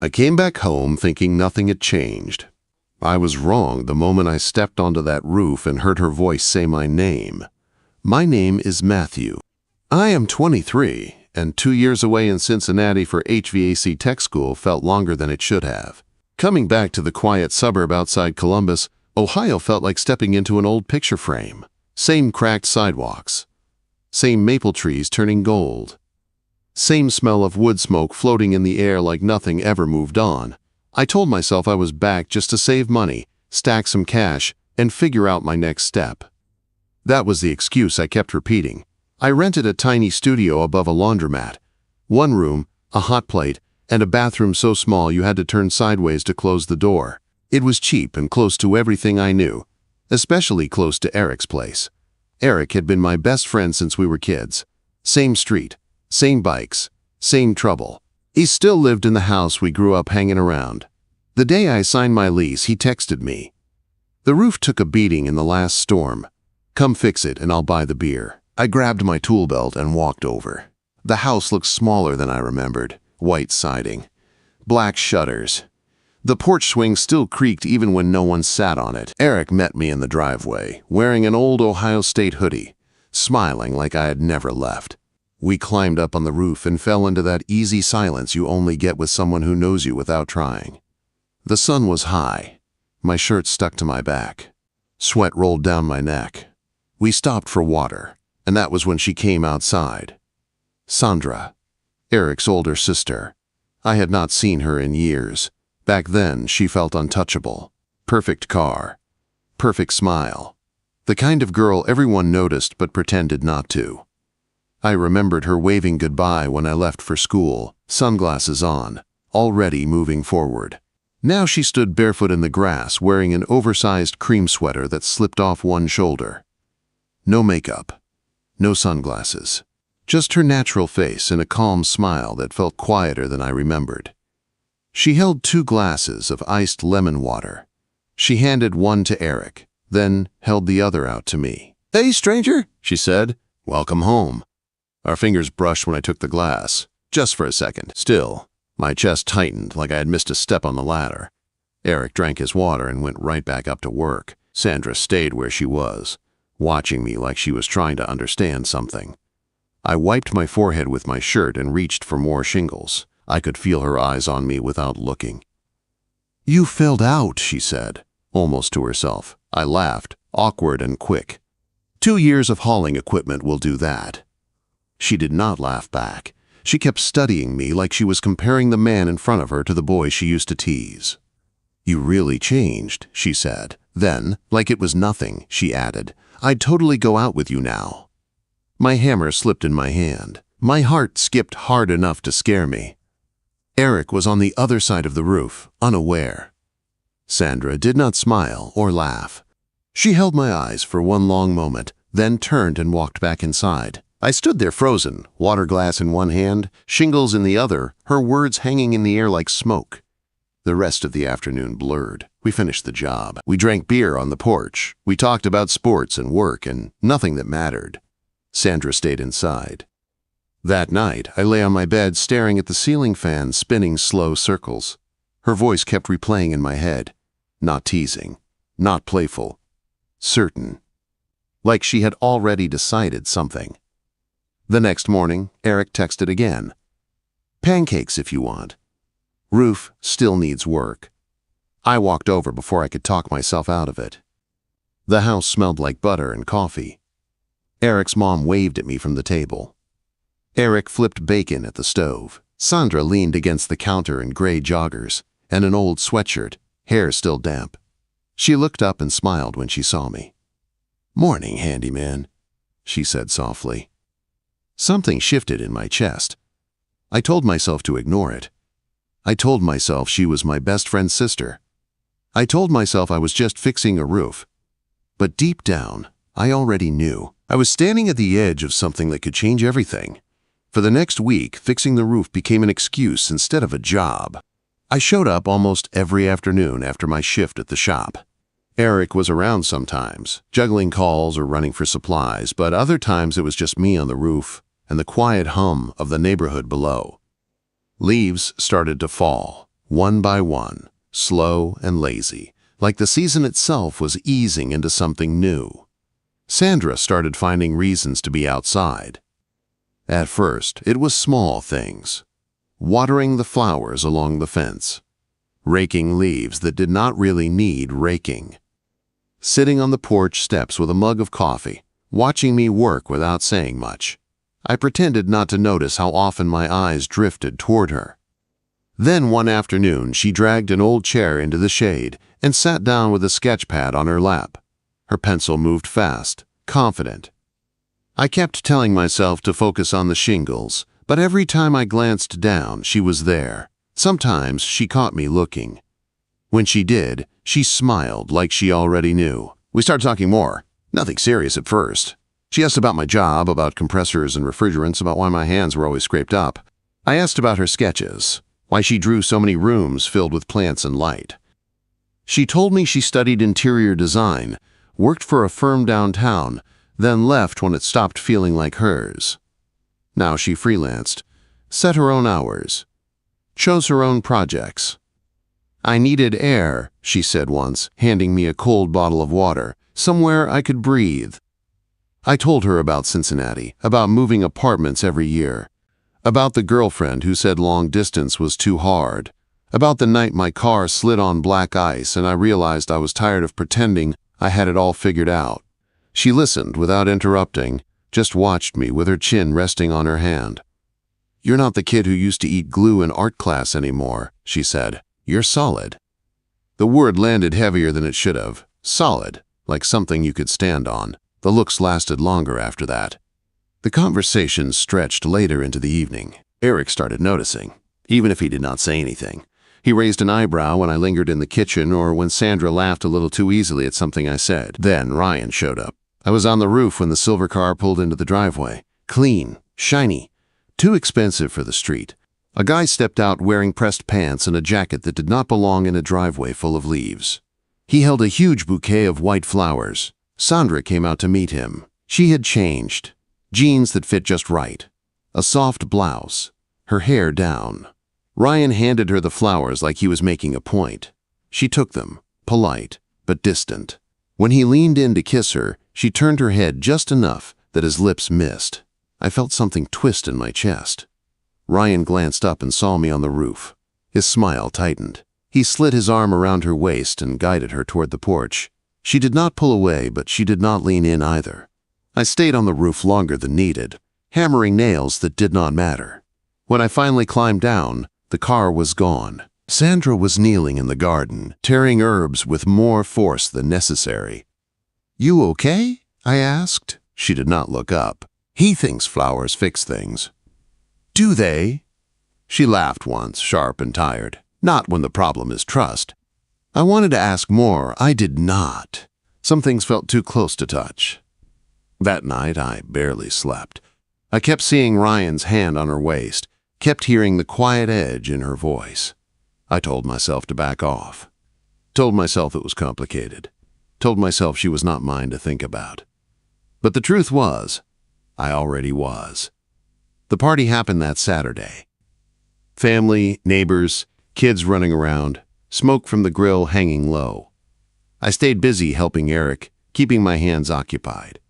I came back home thinking nothing had changed. I was wrong the moment I stepped onto that roof and heard her voice say my name. My name is Matthew. I am 23, and 2 years away in Cincinnati for HVAC tech school felt longer than it should have. Coming back to the quiet suburb outside Columbus, Ohio felt like stepping into an old picture frame. Same cracked sidewalks. Same maple trees turning gold. Same smell of wood smoke floating in the air like nothing ever moved on. I told myself I was back just to save money, stack some cash, and figure out my next step. That was the excuse I kept repeating. I rented a tiny studio above a laundromat. One room, a hot plate, and a bathroom so small you had to turn sideways to close the door. It was cheap and close to everything I knew, especially close to Eric's place. Eric had been my best friend since we were kids. Same street, same bikes, same trouble. He still lived in the house we grew up hanging around. The day I signed my lease, he texted me. The roof took a beating in the last storm. Come fix it and I'll buy the beer. I grabbed my tool belt and walked over. The house looked smaller than I remembered. White siding, black shutters. The porch swing still creaked even when no one sat on it. Eric met me in the driveway, wearing an old Ohio State hoodie, smiling like I had never left. We climbed up on the roof and fell into that easy silence you only get with someone who knows you without trying. The sun was high. My shirt stuck to my back. Sweat rolled down my neck. We stopped for water, and that was when she came outside. Sandra, Eric's older sister. I had not seen her in years. Back then, she felt untouchable. Perfect car. Perfect smile. The kind of girl everyone noticed but pretended not to. I remembered her waving goodbye when I left for school, sunglasses on, already moving forward. Now she stood barefoot in the grass, wearing an oversized cream sweater that slipped off one shoulder. No makeup. No sunglasses. Just her natural face and a calm smile that felt quieter than I remembered. She held 2 glasses of iced lemon water. She handed one to Eric, then held the other out to me. "Hey, stranger," she said. "Welcome home." Our fingers brushed when I took the glass, just for a second. Still, my chest tightened like I had missed a step on the ladder. Eric drank his water and went right back up to work. Sandra stayed where she was, watching me like she was trying to understand something. I wiped my forehead with my shirt and reached for more shingles. I could feel her eyes on me without looking. "You filled out," she said, almost to herself. I laughed, awkward and quick. 2 years of hauling equipment will do that. She did not laugh back. She kept studying me like she was comparing the man in front of her to the boy she used to tease. "You really changed," she said. Then, like it was nothing, she added, "I'd totally go out with you now." My hammer slipped in my hand. My heart skipped hard enough to scare me. Eric was on the other side of the roof, unaware. Sandra did not smile or laugh. She held my eyes for one long moment, then turned and walked back inside. I stood there frozen, water glass in one hand, shingles in the other, her words hanging in the air like smoke. The rest of the afternoon blurred. We finished the job. We drank beer on the porch. We talked about sports and work and nothing that mattered. Sandra stayed inside. That night, I lay on my bed staring at the ceiling fan spinning slow circles. Her voice kept replaying in my head. Not teasing, not playful, certain. Like she had already decided something. The next morning, Eric texted again. "Pancakes if you want. Roof still needs work." I walked over before I could talk myself out of it. The house smelled like butter and coffee. Eric's mom waved at me from the table. Eric flipped bacon at the stove. Sandra leaned against the counter in gray joggers and an old sweatshirt, hair still damp. She looked up and smiled when she saw me. "Morning, handyman," she said softly. Something shifted in my chest. I told myself to ignore it. I told myself she was my best friend's sister. I told myself I was just fixing a roof. But deep down, I already knew. I was standing at the edge of something that could change everything. For the next week, fixing the roof became an excuse instead of a job. I showed up almost every afternoon after my shift at the shop. Eric was around sometimes, juggling calls or running for supplies, but other times it was just me on the roof and the quiet hum of the neighborhood below. Leaves started to fall. one by one, slow and lazy, like the season itself was easing into something new. Sandra started finding reasons to be outside. At first, it was small things. Watering the flowers along the fence. Raking leaves that did not really need raking. Sitting on the porch steps with a mug of coffee, watching me work without saying much. I pretended not to notice how often my eyes drifted toward her. Then one afternoon, she dragged an old chair into the shade and sat down with a sketch pad on her lap. Her pencil moved fast, confident. I kept telling myself to focus on the shingles, but every time I glanced down, she was there. Sometimes she caught me looking. When she did, she smiled like she already knew. We started talking more. Nothing serious at first. She asked about my job, about compressors and refrigerants, about why my hands were always scraped up. I asked about her sketches, why she drew so many rooms filled with plants and light. She told me she studied interior design, worked for a firm downtown, then left when it stopped feeling like hers. Now she freelanced, set her own hours, chose her own projects. I needed air, she said once, handing me a cold bottle of water, somewhere I could breathe. I told her about Cincinnati, about moving apartments every year, about the girlfriend who said long distance was too hard, about the night my car slid on black ice and I realized I was tired of pretending I had it all figured out. She listened without interrupting, just watched me with her chin resting on her hand. "You're not the kid who used to eat glue in art class anymore," she said. "You're solid." The word landed heavier than it should have. Solid, like something you could stand on. The looks lasted longer after that. The conversation stretched later into the evening. Eric started noticing, even if he did not say anything. He raised an eyebrow when I lingered in the kitchen or when Sandra laughed a little too easily at something I said. Then Ryan showed up. I was on the roof when the silver car pulled into the driveway. Clean, shiny, too expensive for the street. A guy stepped out wearing pressed pants and a jacket that did not belong in a driveway full of leaves. He held a huge bouquet of white flowers. Sandra came out to meet him. She had changed. Jeans that fit just right. A soft blouse. Her hair down. Ryan handed her the flowers like he was making a point. She took them, polite, but distant. When he leaned in to kiss her, she turned her head just enough that his lips missed. I felt something twist in my chest. Ryan glanced up and saw me on the roof. His smile tightened. He slid his arm around her waist and guided her toward the porch. She did not pull away, but she did not lean in either. I stayed on the roof longer than needed, hammering nails that did not matter. When I finally climbed down, the car was gone. Sandra was kneeling in the garden, tearing herbs with more force than necessary. "You okay?" I asked. She did not look up. He thinks flowers fix things. "Do they?" She laughed once, sharp and tired. "Not when the problem is trust." I wanted to ask more. I did not. Some things felt too close to touch. That night, I barely slept. I kept seeing Ryan's hand on her waist, kept hearing the quiet edge in her voice. I told myself to back off. Told myself it was complicated. Told myself she was not mine to think about. But the truth was, I already was. The party happened that Saturday. Family, neighbors, kids running around, smoke from the grill hanging low. I stayed busy helping Eric, keeping my hands occupied.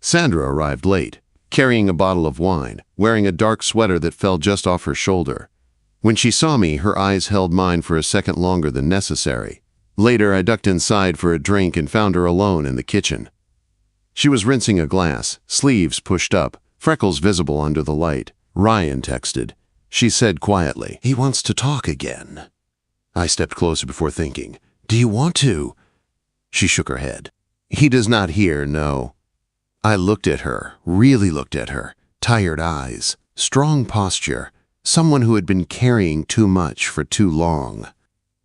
Sandra arrived late, carrying a bottle of wine, wearing a dark sweater that fell just off her shoulder. When she saw me, her eyes held mine for a second longer than necessary. Later, I ducked inside for a drink and found her alone in the kitchen. She was rinsing a glass, sleeves pushed up, freckles visible under the light. Ryan texted. She said quietly, "He wants to talk again." I stepped closer before thinking, "Do you want to?" She shook her head. "He does not hear, no." I looked at her, really looked at her. Tired eyes, strong posture, someone who had been carrying too much for too long.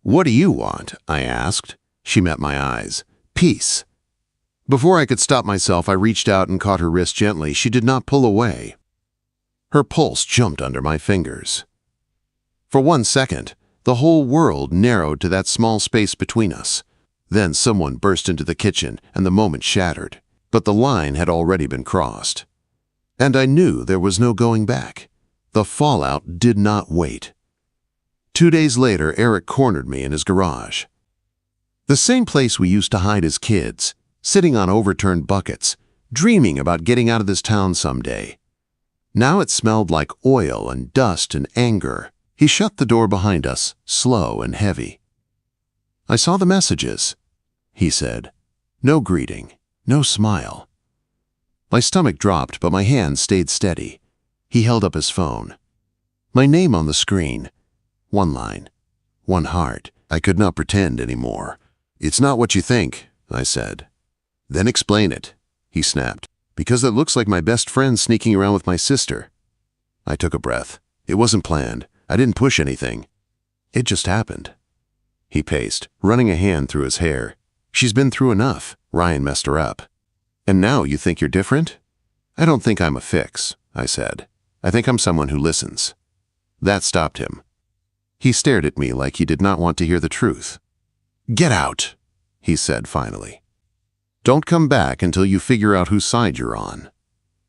"What do you want?" I asked. She met my eyes. "Peace." Before I could stop myself, I reached out and caught her wrist gently. She did not pull away. Her pulse jumped under my fingers. For 1 second, the whole world narrowed to that small space between us. Then someone burst into the kitchen, and the moment shattered. But the line had already been crossed. And I knew there was no going back. The fallout did not wait. 2 days later, Eric cornered me in his garage. The same place we used to hide as kids, sitting on overturned buckets, dreaming about getting out of this town someday. Now it smelled like oil and dust and anger. He shut the door behind us, slow and heavy. "I saw the messages," he said. No greeting, no smile. My stomach dropped, but my hand stayed steady. He held up his phone. My name on the screen. 1 line. 1 heart. I could not pretend anymore. "It's not what you think," I said. "Then explain it," he snapped. "Because it looks like my best friend sneaking around with my sister." I took a breath. It wasn't planned. I didn't push anything. It just happened. He paced, running a hand through his hair. "She's been through enough. Ryan messed her up. And now you think you're different?" "I don't think I'm a fix," I said. "I think I'm someone who listens." That stopped him. He stared at me like he did not want to hear the truth. "Get out," he said finally. "Don't come back until you figure out whose side you're on."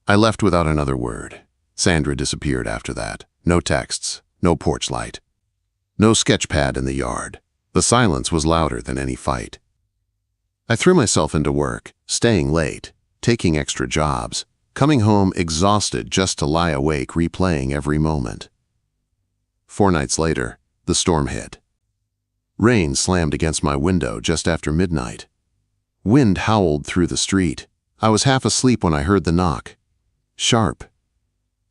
I left without another word. Sandra disappeared after that. No texts, no porch light, no sketch pad in the yard. The silence was louder than any fight. I threw myself into work, staying late, taking extra jobs, coming home exhausted just to lie awake replaying every moment. 4 nights later, the storm hit. Rain slammed against my window just after midnight. Wind howled through the street. I was half asleep when I heard the knock. Sharp.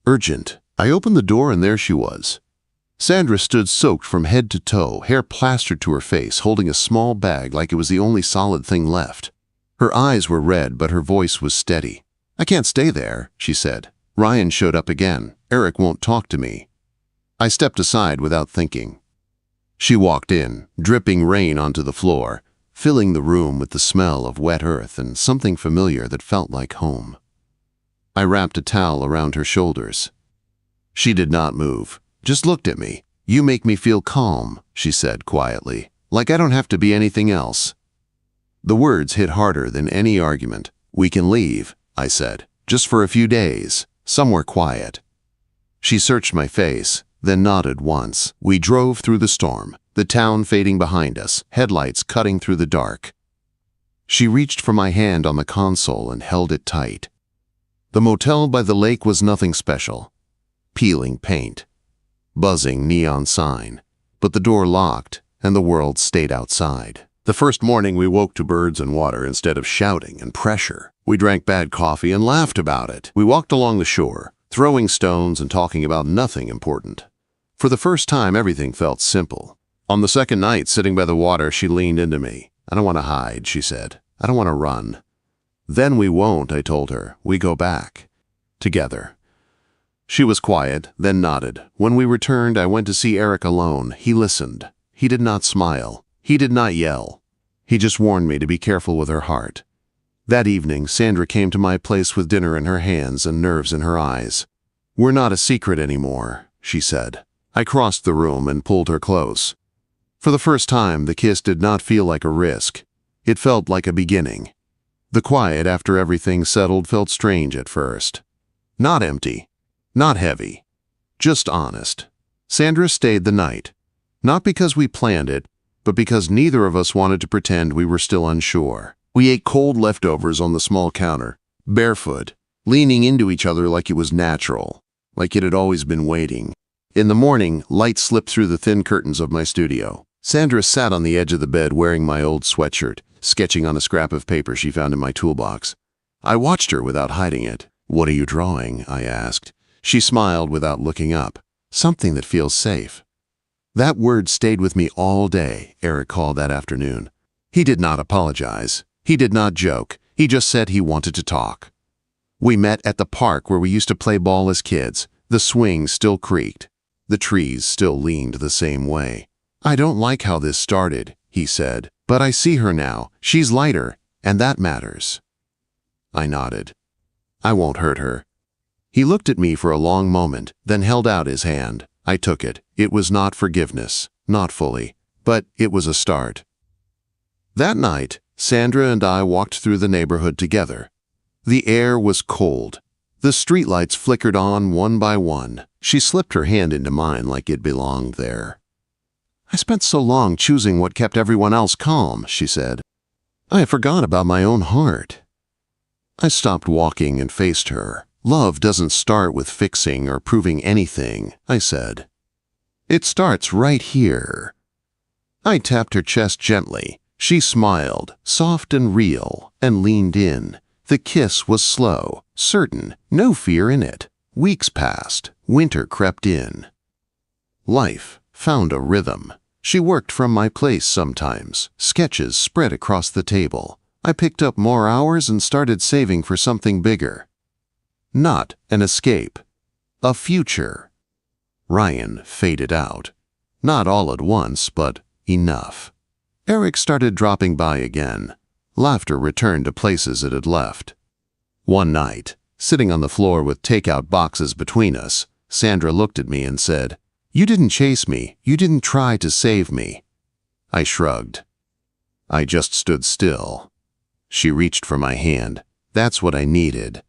Urgent. I opened the door and there she was. Sandra stood soaked from head to toe, hair plastered to her face, holding a small bag like it was the only solid thing left. Her eyes were red, but her voice was steady. "I can't stay there," she said. "Ryan showed up again. Eric won't talk to me." I stepped aside without thinking. She walked in, dripping rain onto the floor, filling the room with the smell of wet earth and something familiar that felt like home. I wrapped a towel around her shoulders. She did not move, just looked at me. "You make me feel calm," she said quietly, "like I don't have to be anything else." The words hit harder than any argument. "We can leave," I said, "just for a few days, somewhere quiet." She searched my face, then nodded once. We drove through the storm, the town fading behind us, headlights cutting through the dark. She reached for my hand on the console and held it tight. The motel by the lake was nothing special. Peeling paint, buzzing neon sign, but the door locked and the world stayed outside. The first morning we woke to birds and water instead of shouting and pressure. We drank bad coffee and laughed about it. We walked along the shore, throwing stones and talking about nothing important. For the first time, everything felt simple. On the second night, sitting by the water, she leaned into me. "I don't want to hide," she said. "I don't want to run." "Then we won't," I told her. "We go back. Together." She was quiet, then nodded. When we returned, I went to see Eric alone. He listened. He did not smile. He did not yell. He just warned me to be careful with her heart. That evening, Sandra came to my place with dinner in her hands and nerves in her eyes. "We're not a secret anymore," she said. I crossed the room and pulled her close. For the first time, the kiss did not feel like a risk. It felt like a beginning. The quiet after everything settled felt strange at first. Not empty. Not heavy. Just honest. Sandra stayed the night. Not because we planned it, but because neither of us wanted to pretend we were still unsure. We ate cold leftovers on the small counter, barefoot, leaning into each other like it was natural, like it had always been waiting. In the morning, light slipped through the thin curtains of my studio. Sandra sat on the edge of the bed wearing my old sweatshirt, sketching on a scrap of paper she found in my toolbox. I watched her without hiding it. "What are you drawing?" I asked. She smiled without looking up. "Something that feels safe." That word stayed with me all day, Eric called that afternoon. He did not apologize. He did not joke. He just said he wanted to talk. We met at the park where we used to play ball as kids. The swing still creaked. The trees still leaned the same way. "I don't like how this started," he said, "but I see her now. She's lighter, and that matters." I nodded. "I won't hurt her." He looked at me for a long moment, then held out his hand. I took it. It was not forgiveness, not fully, but it was a start. That night, Sandra and I walked through the neighborhood together. The air was cold. The streetlights flickered on one by one. She slipped her hand into mine like it belonged there. I spent so long choosing what kept everyone else calm, she said. I forgot about my own heart. I stopped walking and faced her. Love doesn't start with fixing or proving anything, I said. It starts right here. I tapped her chest gently. She smiled, soft and real, and leaned in. The kiss was slow, certain, no fear in it. Weeks passed. Winter crept in. Life found a rhythm. She worked from my place sometimes. Sketches spread across the table. I picked up more hours and started saving for something bigger. Not an escape. A future. Ryan faded out. Not all at once, but enough. Eric started dropping by again. Laughter returned to places it had left. One night, sitting on the floor with takeout boxes between us, Sandra looked at me and said, "You didn't chase me. You didn't try to save me." I shrugged. I just stood still. She reached for my hand. That's what I needed.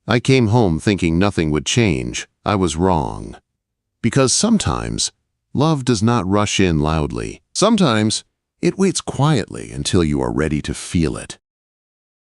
I came home thinking nothing would change. I was wrong. Because sometimes, love does not rush in loudly. Sometimes, it waits quietly until you are ready to feel it.